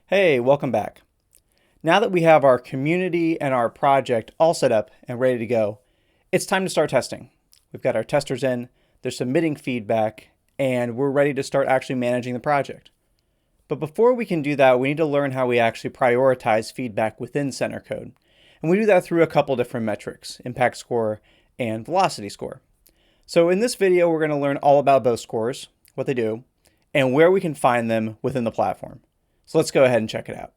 Hey, welcome back. Now that we have our community and our project all set up and ready to go, it's time to start testing. We've got our testers in, they're submitting feedback, and we're ready to start actually managing the project. But before we can do that, we need to learn how we actually prioritize feedback within Centercode. And we do that through a couple different metrics, impact score and velocity score. So in this video, we're going to learn all about both scores, what they do, and where we can find them within the platform. So let's go ahead and check it out.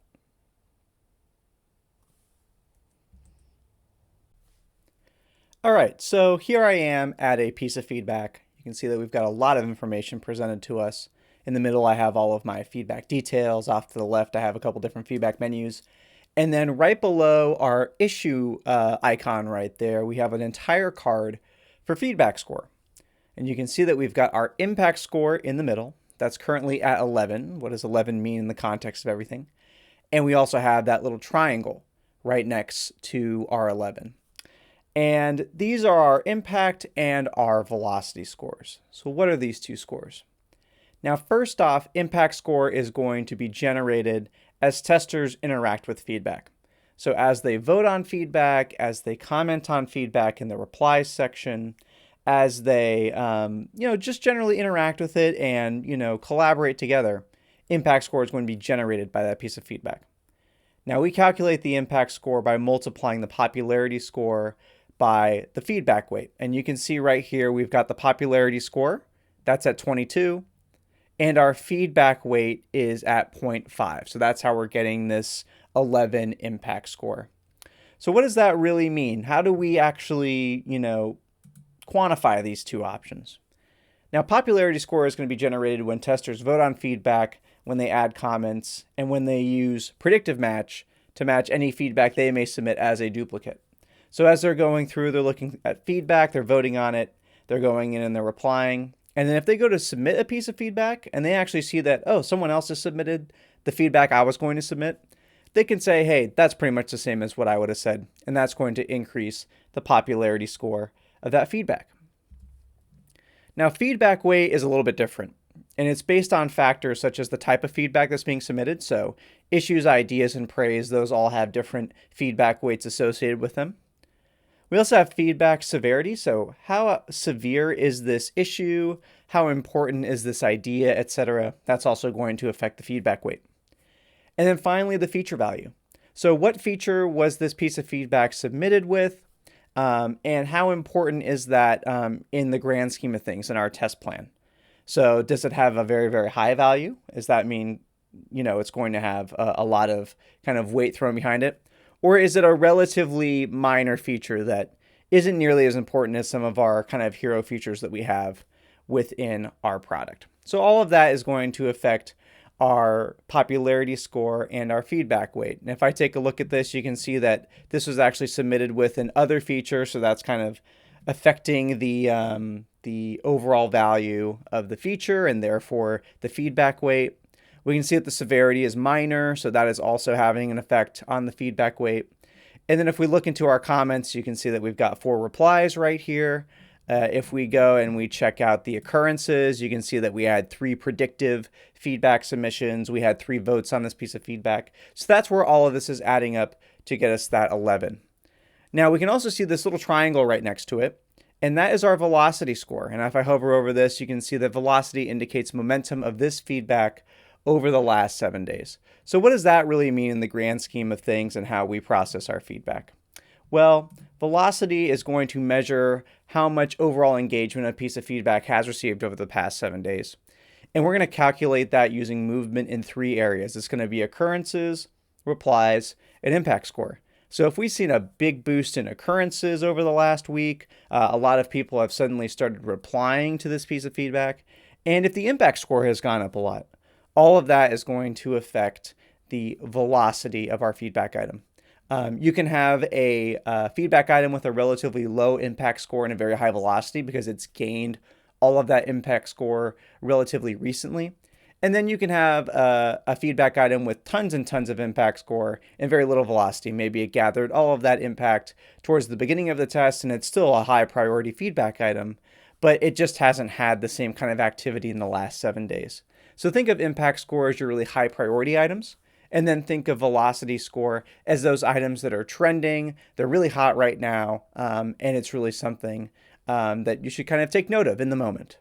All right, so here I am at a piece of feedback. You can see that we've got a lot of information presented to us. In the middle, I have all of my feedback details. Off to the left, I have a couple different feedback menus. And then right below our issue icon right there, we have an entire card for feedback score. And you can see that we've got our impact score in the middle. That's currently at 11. What does 11 mean in the context of everything? And we also have that little triangle right next to our 11. And these are our impact and our velocity scores. So what are these two scores? Now, first off, impact score is going to be generated as testers interact with feedback. So as they vote on feedback, as they comment on feedback in the replies section, as they just generally interact with it and collaborate together, impact score is going to be generated by that piece of feedback. Now we calculate the impact score by multiplying the popularity score by the feedback weight. And you can see right here we've got the popularity score, that's at 22, and our feedback weight is at 0.5. So that's how we're getting this 11 impact score. So what does that really mean? How do we actually, quantify these two options? Now, popularity score is going to be generated when testers vote on feedback, when they add comments, and when they use predictive match to match any feedback they may submit as a duplicate. So as they're going through, they're looking at feedback, they're voting on it, they're going in and they're replying. And then if they go to submit a piece of feedback and they actually see that, oh, someone else has submitted the feedback I was going to submit, they can say, hey, that's pretty much the same as what I would have said. And that's going to increase the popularity score of that feedback. Now, feedback weight is a little bit different, and it's based on factors such as the type of feedback that's being submitted. So issues, ideas, and praise, those all have different feedback weights associated with them. We also have feedback severity. So how severe is this issue? How important is this idea, etc.? That's also going to affect the feedback weight. And then finally, the feature value. So what feature was this piece of feedback submitted with? And how important is that in the grand scheme of things in our test plan? So does it have a very, very high value? Does that mean, it's going to have a lot of kind of weight thrown behind it? Or is it a relatively minor feature that isn't nearly as important as some of our kind of hero features that we have within our product? So all of that is going to affect our popularity score and our feedback weight. And if I take a look at this, you can see that this was actually submitted with an other feature. So that's kind of affecting the overall value of the feature and therefore the feedback weight. We can see that the severity is minor, so that is also having an effect on the feedback weight. And then if we look into our comments, you can see that we've got 4 replies right here. If we go and we check out the occurrences, you can see that we had 3 predictive feedback submissions. We had 3 votes on this piece of feedback. So that's where all of this is adding up to get us that 11. Now we can also see this little triangle right next to it, and that is our velocity score. And if I hover over this, you can see that velocity indicates momentum of this feedback over the last 7 days. So what does that really mean in the grand scheme of things and how we process our feedback? Well, velocity is going to measure how much overall engagement a piece of feedback has received over the past 7 days. And we're going to calculate that using movement in 3 areas. It's going to be occurrences, replies, and impact score. So if we've seen a big boost in occurrences over the last week, a lot of people have suddenly started replying to this piece of feedback. And if the impact score has gone up a lot, all of that is going to affect the velocity of our feedback item. You can have a feedback item with a relatively low impact score and a very high velocity because it's gained all of that impact score relatively recently. And then you can have a feedback item with tons and tons of impact score and very little velocity. Maybe it gathered all of that impact towards the beginning of the test and it's still a high priority feedback item, but it just hasn't had the same kind of activity in the last 7 days. So think of impact score as your really high priority items. And then think of velocity score as those items that are trending. They're really hot right now, and it's really something that you should kind of take note of in the moment.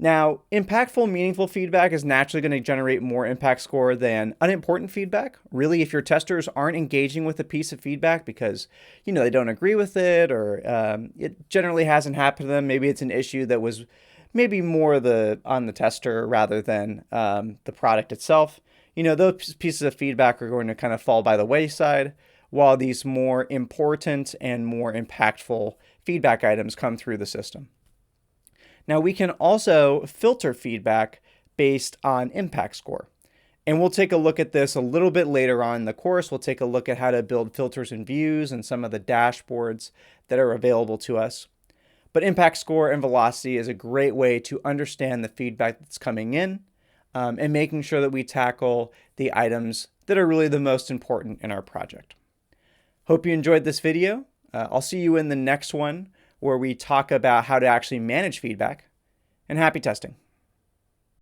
Now, impactful, meaningful feedback is naturally going to generate more impact score than unimportant feedback. Really, if your testers aren't engaging with a piece of feedback because, they don't agree with it, or it generally hasn't happened to them, maybe it's an issue that was maybe more on the tester rather than the product itself, those pieces of feedback are going to kind of fall by the wayside, while these more important and more impactful feedback items come through the system. Now, we can also filter feedback based on impact score. And we'll take a look at this a little bit later on in the course. We'll take a look at how to build filters and views and some of the dashboards that are available to us. But impact score and velocity is a great way to understand the feedback that's coming in and making sure that we tackle the items that are really the most important in our project. Hope you enjoyed this video. I'll see you in the next one, where we talk about how to actually manage feedback, and happy testing.